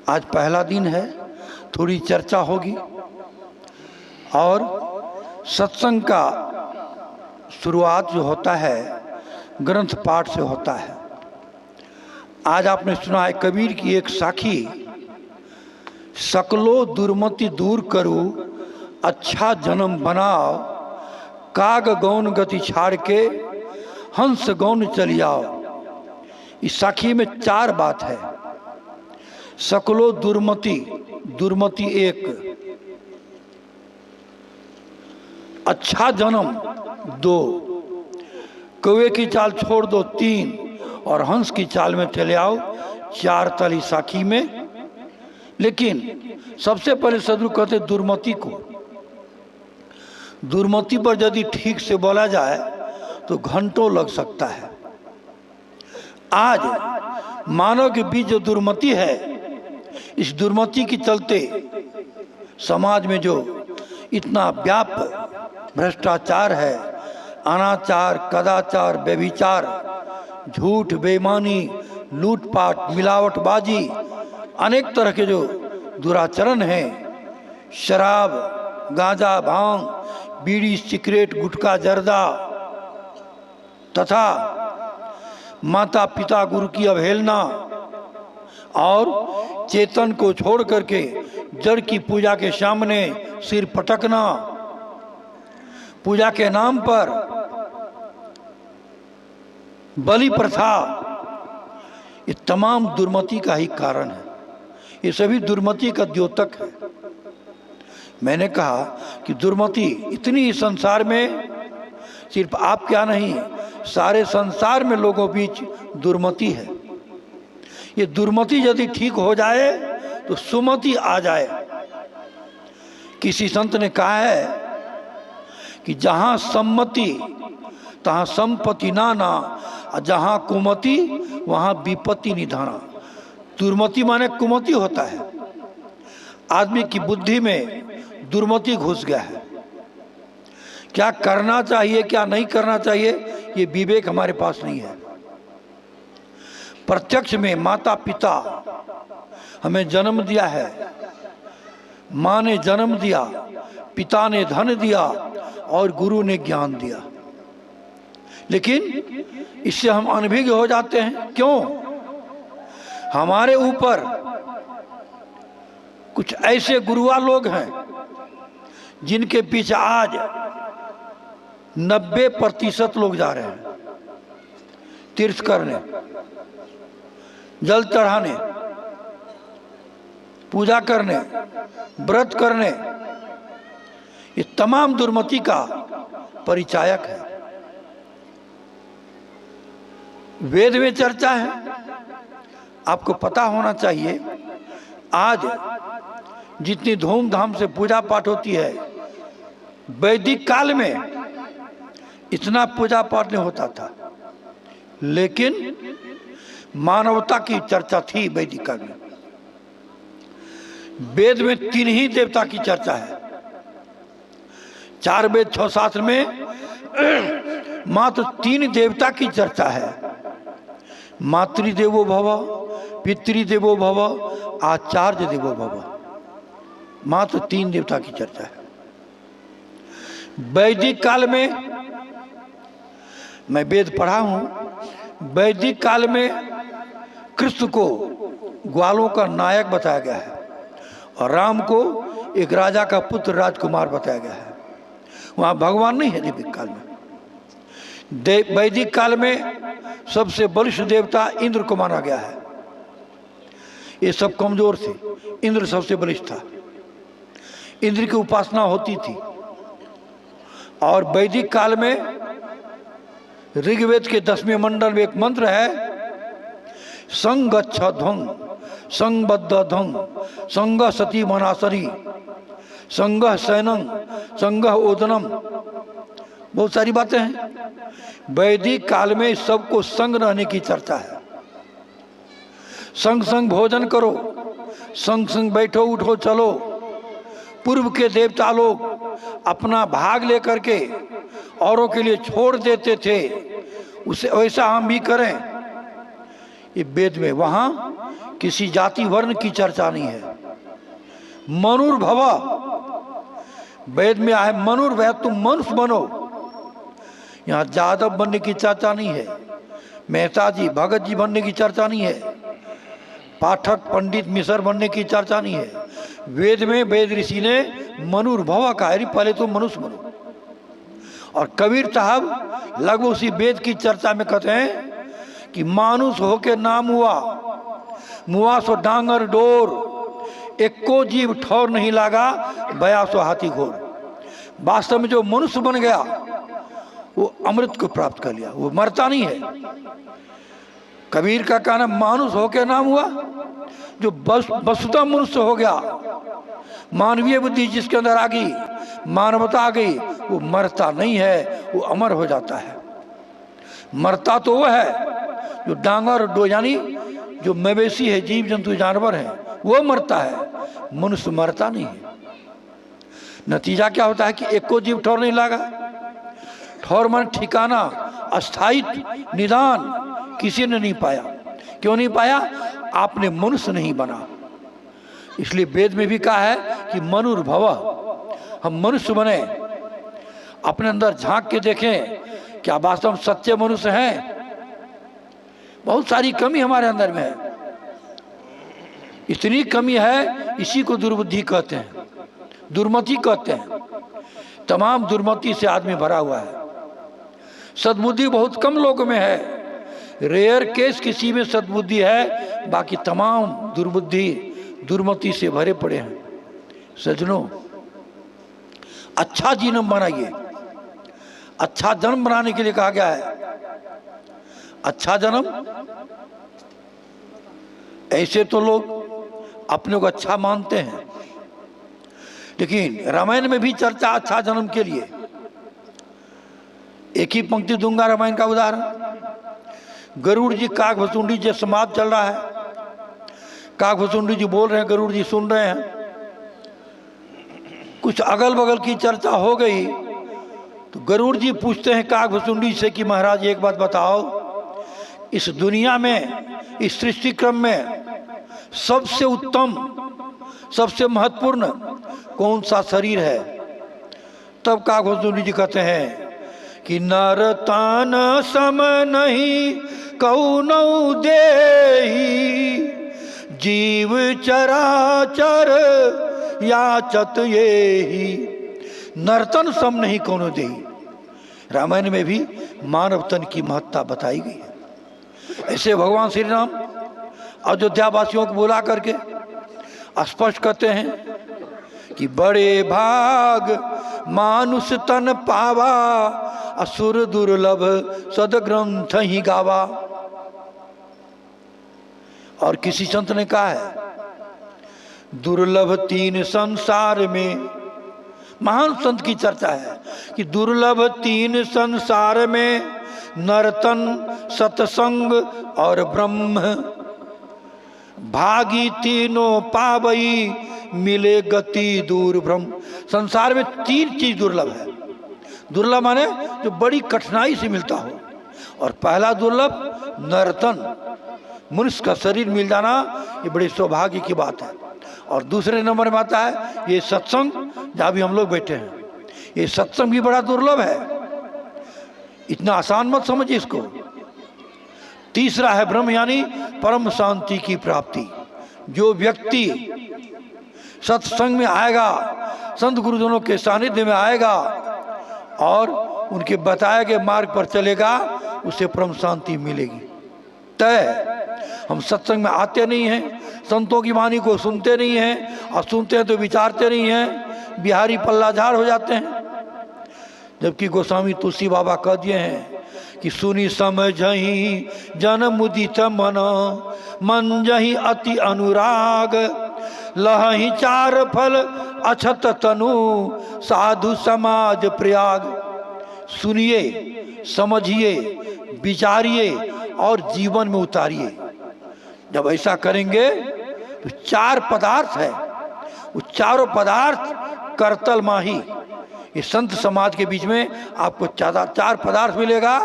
आज पहला दिन है, थोड़ी चर्चा होगी और सत्संग का शुरुआत जो होता है ग्रंथ पाठ से होता है। आज आपने सुना है कबीर की एक साखी, सकलो दुर्मति दूर करो अच्छा जन्म बनाओ, काग गौन गति छाड़ के हंस गौन चली आओ। इस साखी में 4 बात है। सकलो दुर्मति, दुर्मति 1, अच्छा जन्म 2, कौवे की चाल छोड़ दो 3 और हंस की चाल में चले आओ 4 तली साखी में। लेकिन सबसे पहले सदगुरु कहते दुर्मति को। दुर्मति पर यदि ठीक से बोला जाए तो घंटों लग सकता है। आज मानव के बीच जो दुर्मति है, इस दुर्मति के चलते समाज में जो इतना व्याप्त भ्रष्टाचार है, अनाचार, कदाचार, व्यभिचार, झूठ, बेईमानी, लूटपाट, मिलावटबाजी, अनेक तरह के जो दुराचरण हैं, शराब, गांजा, भांग, बीड़ी, सिगरेट, गुटखा, जर्दा तथा माता पिता गुरु की अवहेलना और चेतन को छोड़ करके जड़ की पूजा के सामने सिर पटकना, पूजा के नाम पर बलि प्रथा, ये तमाम दुर्मति का ही कारण है। ये सभी दुर्मति का द्योतक है। मैंने कहा कि दुर्मति इतनी संसार में, सिर्फ आप क्या नहीं, सारे संसार में लोगों बीच दुर्मति है। ये दुर्मति यदि ठीक हो जाए तो सुमति आ जाए। किसी संत ने कहा है कि जहां सम्मति तहां संपत्ति नाना, और जहां कुमति वहां विपत्ति निधाना। दुर्मति माने कुमति होता है। आदमी की बुद्धि में दुर्मति घुस गया है। क्या करना चाहिए, क्या नहीं करना चाहिए, ये विवेक हमारे पास नहीं है। प्रत्यक्ष में माता पिता हमें जन्म दिया है, माँ ने जन्म दिया, पिता ने धन दिया और गुरु ने ज्ञान दिया। लेकिन इससे हम अनभिज्ञ हो जाते हैं। क्यों? हमारे ऊपर कुछ ऐसे गुरुआ लोग हैं जिनके पीछे आज 90% लोग जा रहे हैं तीर्थ करने, जल चढ़ाने, पूजा करने, व्रत करने। ये तमाम दुर्मति का परिचायक है। वेद में चर्चा है, आपको पता होना चाहिए। आज जितनी धूमधाम से पूजा पाठ होती है, वैदिक काल में इतना पूजा पाठ नहीं होता था। लेकिन मानवता की चर्चा थी वैदिक काल में। वेद में 3 ही देवता की चर्चा है। 4 वेद 6 शास्त्र में मात्र 3 देवता की चर्चा है। मातृदेवो भव, पितृदेवो भव, आचार्य देवो भव। मात्र 3 देवता की चर्चा है। वैदिक काल में, मैं वेद पढ़ा हूं, वैदिक काल में कृष्ण को ग्वालों का नायक बताया गया है और राम को एक राजा का पुत्र राजकुमार बताया गया है। वहां भगवान नहीं है वैदिक काल में। वैदिक काल में सबसे बलिष्ठ देवता इंद्र को माना गया है। ये सब कमजोर थे, इंद्र सबसे बलिष्ठ था। इंद्र की उपासना होती थी। और वैदिक काल में ऋग्वेद के 10वें मंडल में एक मंत्र है, संगच्छ ध्वं संबद्ध ध्वं संग सती मनासरी संग सैनं संग ओदनम। बहुत सारी बातें हैं। वैदिक काल में सबको संग रहने की चर्चा है। संग संग भोजन करो, संग संग बैठो उठो चलो। पूर्व के देवता लोग अपना भाग लेकर के औरों के लिए छोड़ देते थे, उसे वैसा हम भी करें। ये वेद में, वहाँ किसी जाति वर्ण की चर्चा नहीं है। मनुर्भव वेद में आए, मनुर्भव तुम मनुष्य बनो। यहाँ जादव बनने की चर्चा नहीं है, मेहता जी भगत जी बनने की चर्चा नहीं है, पाठक पंडित मिसर बनने की चर्चा नहीं है। वेद में वेद ऋषि ने मनुर्भव कहा है, पहले तो मनुष्य बनो। और कबीर साहब लगभग उसी वेद की चर्चा में कहते हैं कि मानुष होके नाम हुआ, मुआ सो डांगर डोर, एको जीव ठौर नहीं लागा, बया सो हाथी घोर। वास्तव में जो मनुष्य बन गया वो अमृत को प्राप्त कर लिया, वो मरता नहीं है। कबीर का कहना मानुष होके नाम हुआ, जो वस्तुतः मनुष्य हो गया, मानवीय बुद्धि जिसके अंदर आ गई, मानवता आ गई, वो मरता नहीं है, वो अमर हो जाता है। मरता तो वो है जो डांगर डो, यानी जो मवेशी है, जीव जंतु जानवर है, वो मरता है, मनुष्य मरता नहीं है। नतीजा क्या होता है कि एक को जीव ठौर नहीं लगा। ठौर मन ठिकाना, अस्थायित्व, निदान किसी ने नहीं पाया। क्यों नहीं पाया? आपने मनुष्य नहीं बना। इसलिए वेद में भी कहा है कि मनुर्भव, हम मनुष्य बने, अपने अंदर झांक के देखें क्या वास्तव में सच्चे मनुष्य हैं। बहुत सारी कमी हमारे अंदर में है, इतनी कमी है, इसी को दुर्बुद्धि कहते हैं, दुर्मति कहते हैं। तमाम दुर्मति से आदमी भरा हुआ है। सद्बुद्धि बहुत कम लोगों में है, रेयर केस किसी में सद्बुद्धि है, बाकी तमाम दुर्बुद्धि दुर्मति से भरे पड़े हैं। सज्जनों, अच्छा जन्म बनाइए। अच्छा जन्म बनाने के लिए कहा गया है। अच्छा जन्म, ऐसे तो लोग अपने को अच्छा मानते हैं, लेकिन रामायण में भी चर्चा अच्छा जन्म के लिए। एक ही पंक्ति दूंगा रामायण का उदाहरण। गरुड़ जी काग भसुंडी जी समाज चल रहा है, काग भसुंडी जी बोल रहे हैं, गरुड़ जी सुन रहे हैं। कुछ अगल बगल की चर्चा हो गई तो गरुड़ जी पूछते हैं काग भसुंडी से कि महाराज एक बात बताओ, इस दुनिया में, इस सृष्टि क्रम में सबसे उत्तम, सबसे महत्वपूर्ण कौन सा शरीर है? तब काग भसुंडी जी कहते हैं कि नर तन सम नहीं कौनौ देहि, जीव चराचर याचत येहि। नर्तन सम नहीं कौनो देहि। रामायण में भी मानव तन की महत्ता बताई गई है। ऐसे भगवान श्री राम अयोध्या वासियों को बुला करके स्पष्ट कहते हैं कि बड़े भाग मानुष तन पावा, असुर दुर्लभ सदग्रंथ ही गावा। और किसी संत ने कहा है दुर्लभ तीन संसार में, महान संत की चर्चा है कि दुर्लभ तीन संसार में, नर्तन सत्संग और ब्रह्म, भागी तीनों पावई मिले गति दूर ब्रह्म। संसार में तीन चीज दुर्लभ है। दुर्लभ माने जो बड़ी कठिनाई से मिलता हो। और पहला दुर्लभ नर्तन, मनुष्य का शरीर मिल जाना, ये बड़ी सौभाग्य की बात है। और दूसरे नंबर में आता है ये सत्संग, जहाँ भी हम लोग बैठे हैं, ये सत्संग भी बड़ा दुर्लभ है, इतना आसान मत समझिए इसको। तीसरा है ब्रह्म, यानी परम शांति की प्राप्ति। जो व्यक्ति सत्संग में आएगा, संत गुरुजनों के सानिध्य में आएगा और उनके बताए गए मार्ग पर चलेगा, उसे परम शांति मिलेगी। तय हम सत्संग में आते नहीं हैं, संतों की वाणी को सुनते नहीं हैं, और सुनते हैं तो विचारते नहीं हैं, बिहारी पल्ला झाड़ हो जाते हैं। जबकि गोस्वामी तुलसी बाबा कह दिए हैं कि सुनी समझही जन मुदित मन, मन जही अति अनुराग, लहही चार फल अछत तनु, साधु समाज प्रयाग। सुनिए, समझिए, विचारिए और जीवन में उतारिए। जब ऐसा करेंगे तो चार पदार्थ है, वो चारों पदार्थ करतल माही। ये संत समाज के बीच में आपको चार पदार्थ मिलेगा,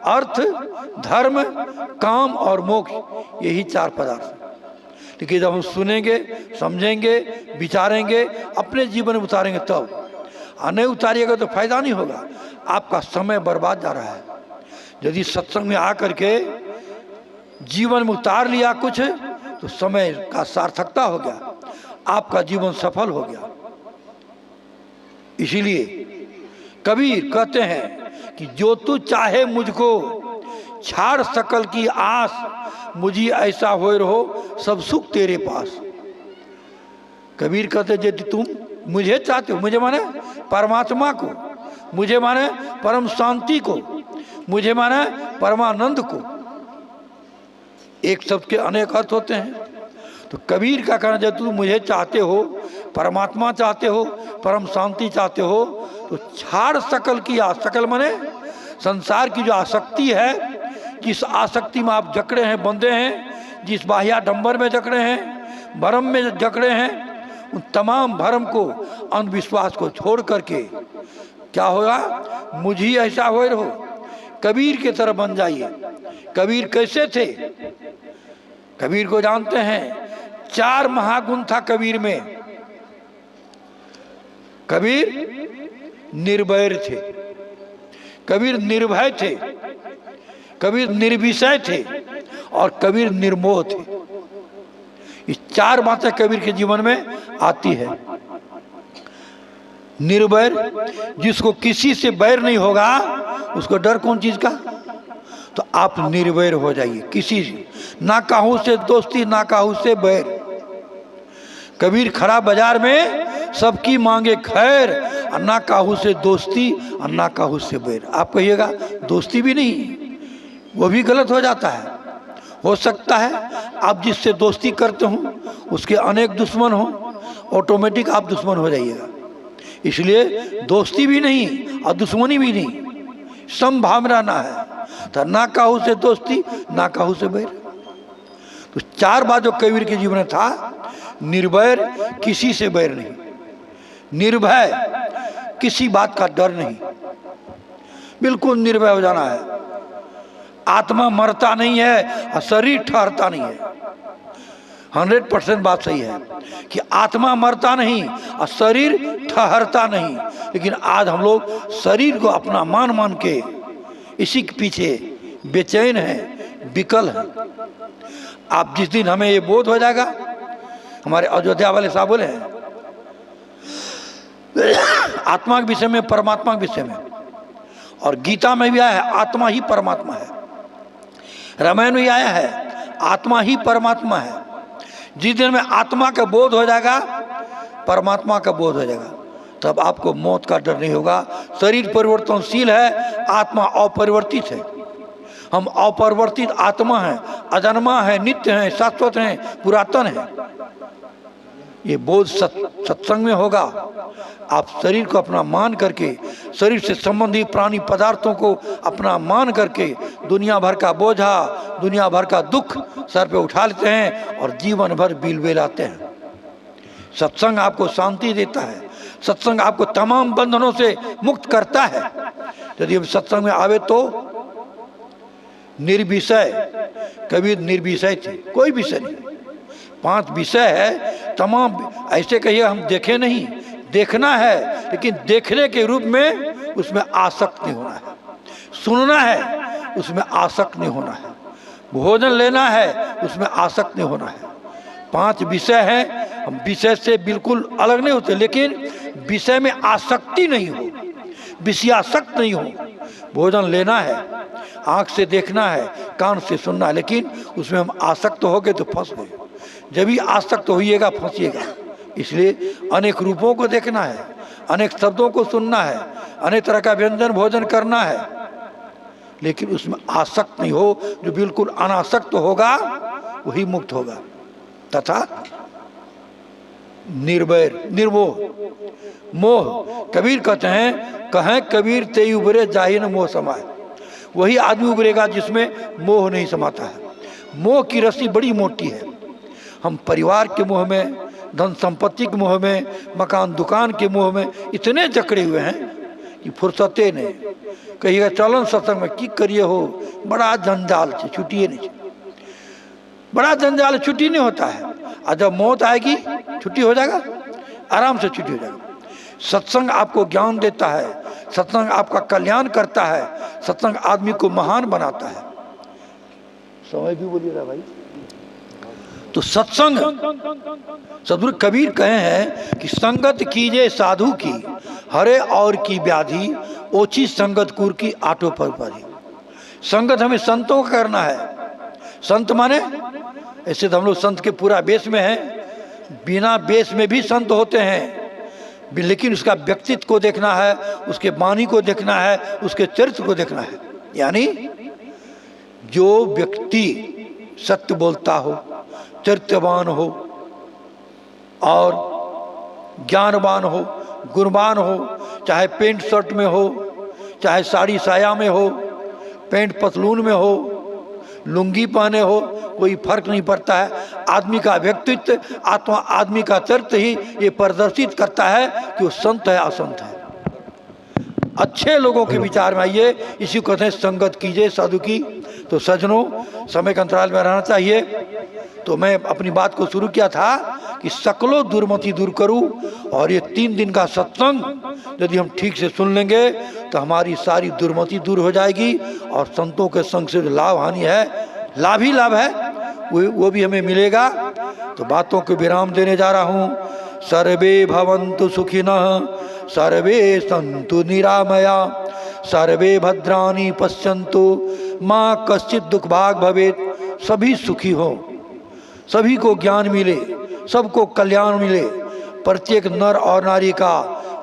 अर्थ, धर्म, काम और मोक्ष, यही 4 पदार्थ हैं। लेकिन जब हम सुनेंगे, समझेंगे, विचारेंगे, अपने जीवन में उतारेंगे तब, नहीं उतारिएगा तो फायदा नहीं होगा, आपका समय बर्बाद जा रहा है। यदि सत्संग में आकर के जीवन में उतार लिया कुछ, तो समय का सार्थकता हो गया, आपका जीवन सफल हो गया। इसीलिए कबीर कहते हैं कि जो तू चाहे मुझको, छाड़ सकल की आस, मुझे ऐसा होए रहो, सब सुख तेरे पास। कबीर कहते यदि तुम मुझे चाहते हो, मुझे माने परमात्मा को, मुझे माने परम शांति को, मुझे माने परमानंद को, एक शब्द के अनेक अर्थ होते हैं। तो कबीर का कहना जब तुम मुझे चाहते हो, परमात्मा चाहते हो, परम शांति चाहते हो, तो छाड़ सकल की आस, सकल माने संसार की जो आसक्ति है, जिस आसक्ति में आप जकड़े हैं, बंधे हैं, जिस बाह्याडंबर में जकड़े हैं, भरम में जकड़े हैं, उन तमाम भरम को, अंधविश्वास को छोड़ करके क्या होगा, मुझे ऐसा होए रहो, कबीर की तरह बन जाइए। कबीर कैसे थे? कबीर को जानते हैं, 4 महागुण था कबीर में। कबीर निर्भय थे, कबीर निर्भय थे, कबीर निर्विषय थे और कबीर निर्मोह थे। ये 4 बातें कबीर के जीवन में आती है। निर्भय, जिसको किसी से बैर नहीं होगा, उसको डर कौन चीज का? तो आप निर्भय हो जाइए, किसी से ना काहू से दोस्ती, ना काहू से बैर। कबीर खड़ा बाजार में सबकी मांगे खैर, और ना काहू से दोस्ती और ना काहू से बैर। आप कहिएगा दोस्ती भी नहीं, वो भी गलत हो जाता है। हो सकता है आप जिससे दोस्ती करते हो उसके अनेक दुश्मन हो, ऑटोमेटिक आप दुश्मन हो जाइएगा। इसलिए दोस्ती भी नहीं और दुश्मनी भी नहीं, समभावना ना है। तो ना काहू से दोस्ती, ना काहू से बैर। तो 4 बात जो कबीर के जीवन में था, निर्भय, किसी से बैर नहीं, निर्भय, किसी बात का डर नहीं, बिल्कुल निर्भय हो जाना है। आत्मा मरता नहीं है और शरीर ठहरता नहीं है। 100% बात सही है कि आत्मा मरता नहीं और शरीर ठहरता नहीं। लेकिन आज हम लोग शरीर को अपना मान मान के इसी के पीछे बेचैन हैं, विकल हैं। आप जिस दिन हमें ये बोध हो जाएगा, हमारे अयोध्या वाले साहब बोले हैं आत्मा के विषय में, परमात्मा के विषय में, और गीता में भी आया है आत्मा ही परमात्मा है, रामायण में आया है आत्मा ही परमात्मा है। जिस दिन में आत्मा का बोध हो जाएगा, परमात्मा का बोध हो जाएगा, तब आपको मौत का डर नहीं होगा। शरीर परिवर्तनशील है, आत्मा अपरिवर्तित है। हम अपरिवर्तित आत्मा हैं, अजन्मा है, नित्य हैं, शाश्वत हैं, पुरातन हैं। ये बोध सत्संग में होगा। आप शरीर को अपना मान करके, शरीर से संबंधित प्राणी पदार्थों को अपना मान करके दुनिया भर का बोझा, दुनिया भर का दुख सर पे उठा लेते हैं और जीवन भर बिलबिलाते हैं। सत्संग आपको शांति देता है, सत्संग आपको तमाम बंधनों से मुक्त करता है। यदि हम सत्संग में आवे तो निर्विषय, कबीर निर्विषय थे, कोई विषय नहीं। 5 विषय है, तमाम ऐसे कहिए हम देखे नहीं, देखना है, लेकिन देखने के रूप में उसमें आसक्त नहीं होना है। सुनना है, उसमें आसक्त नहीं होना है। भोजन लेना है, उसमें आसक्त नहीं होना है। 5 विषय हैं, हम विषय से बिल्कुल अलग नहीं होते, लेकिन विषय में आसक्ति नहीं हो, विषयासक्त नहीं हो। भोजन लेना है, आँख से देखना है, कान से सुनना है, लेकिन उसमें हम आसक्त हो गए तो फंस गए। जब भी आसक्त होइएगा फंसिएगा। इसलिए अनेक रूपों को देखना है, अनेक शब्दों को सुनना है, अनेक तरह का व्यंजन भोजन करना है, लेकिन उसमें आसक्त नहीं हो। जो बिल्कुल अनासक्त होगा वही मुक्त होगा। तथा निर्भय, निर्मोह, मोह, कबीर कहते हैं, कहें कबीर ते उबरे जाहि न मोह समाए। वही आदमी उबरेगा जिसमें मोह नहीं समाता है। मोह की रस्सी बड़ी मोटी है। हम परिवार के मोह में, धन संपत्ति के मोह में, मकान दुकान के मोह में इतने जकड़े हुए हैं कि फुर्सते ने कहिएगा चलन सत्संग में की करिए हो, बड़ा जंजाल से छुट्टिए नहीं, बड़ा जंजाल छुट्टी नहीं होता है। और जब मौत आएगी छुट्टी हो जाएगा, आराम से छुट्टी हो जाएगा। सत्संग आपको ज्ञान देता है, सत्संग आपका कल्याण करता है, सत्संग आदमी को महान बनाता है। समय भी बोलिएगा भाई। तो सत्संग, सदगुरु कबीर कहे हैं कि संगत कीजिए साधु की, हरे और की व्याधि, ओछी संगत कुर की आटो पर परी। संगत हमें संतों का करना है। संत माने ऐसे तो हम लोग संत के पूरा बेस में हैं, बिना बेस में भी संत होते हैं, लेकिन उसका व्यक्तित्व को देखना है, उसके वाणी को देखना है, उसके चरित्र को देखना है। यानी जो व्यक्ति सत्य बोलता हो, चरित्रवान हो और ज्ञानवान हो, गुणवान हो, चाहे पेंट शर्ट में हो, चाहे साड़ी साया में हो, पेंट पतलून में हो, लुंगी पहने हो, कोई फर्क नहीं पड़ता है। आदमी का व्यक्तित्व, आत्मा, आदमी का चरित्र ही ये प्रदर्शित करता है कि वो संत है असंत है। अच्छे लोगों के विचार में आइए, इसी को कहते हैं संगत कीजिए साधु की। तो सज्जनों, समय के अंतराल में रहना चाहिए। तो मैं अपनी बात को शुरू किया था कि सकलो दुर्मति दूर करूं, और ये 3 दिन का सत्संग यदि हम ठीक से सुन लेंगे तो हमारी सारी दुर्मति दूर हो जाएगी, और संतों के संग से जो लाभ हानि है, लाभ ही लाभ है, वो भी हमें मिलेगा। तो बातों को विराम देने जा रहा हूँ। सर्वे भवन्तु सुखिनः, सर्वे सन्तु निरामया, सर्वे भद्राणि पश्यन्तु माँ कश्चित् दुख भाग भवेत्। सभी सुखी हो, सभी को ज्ञान मिले, सबको कल्याण मिले, प्रत्येक नर और नारी का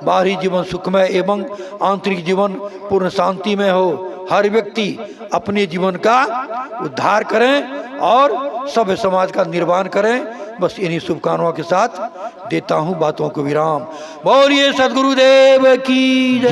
बाहरी जीवन सुखमय एवं आंतरिक जीवन पूर्ण शांति में हो। हर व्यक्ति अपने जीवन का उद्धार करें और सभ्य समाज का निर्माण करें। बस इन्हीं शुभकामनाओं के साथ देता हूँ बातों को विराम। बोलिए सद्गुरुदेव की जय।